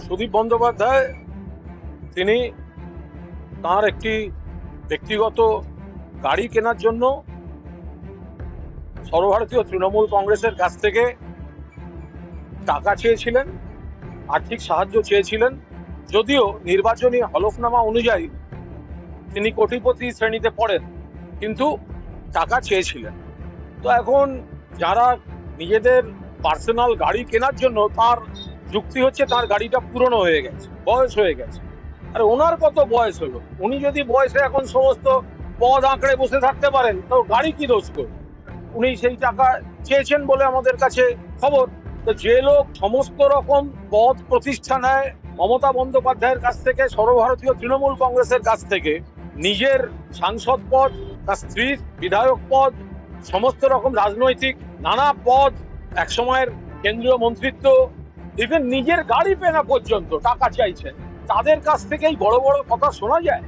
সুদীপ বন্দ্যোপাধ্যায় তিনি তার একটি ব্যক্তিগত গাড়ি কেনার জন্য সর্বভারতীয় তৃণমূল কংগ্রেসের কাছ থেকে টাকা চেয়েছিলেন, আর্থিক সাহায্য চেয়েছিলেন। যদিও নির্বাচনী হলফনামা অনুযায়ী তিনি কোটিপতি শ্রেণীতে পড়েন, কিন্তু টাকা চেয়েছিলেন। তো এখন যারা নিজেদের পার্সোনাল গাড়ি কেনার জন্য, তার যুক্তি হচ্ছে তার গাড়িটা পুরনো হয়ে গেছে, বয়স হয়ে গেছে। আর ওনার কত বয়স হলো? উনি যদি বয়সে এখন সমস্ত পদ আঁকড়ে বসে থাকতে পারেন, তো গাড়ি কি দোষ করবে? উনি সেই টাকা চেয়েছেন বলে আমাদের কাছে খবর। তো যে লোক সমস্ত রকম পদ প্রতিষ্ঠা নেয় মমতা বন্দ্যোপাধ্যায়ের কাছ থেকে, সর্বভারতীয় তৃণমূল কংগ্রেসের কাছ থেকে, নিজের সাংসদ পদ, তার স্ত্রীর বিধায়ক পদ, সমস্ত রকম রাজনৈতিক নানা পদ, একসময়ের কেন্দ্রীয় মন্ত্রিত্ব, ইভেন নিজের গাড়ি পেনা পর্যন্ত টাকা চাইছেন, তাদের কাছ থেকেই বড় বড় কথা শোনা যায়।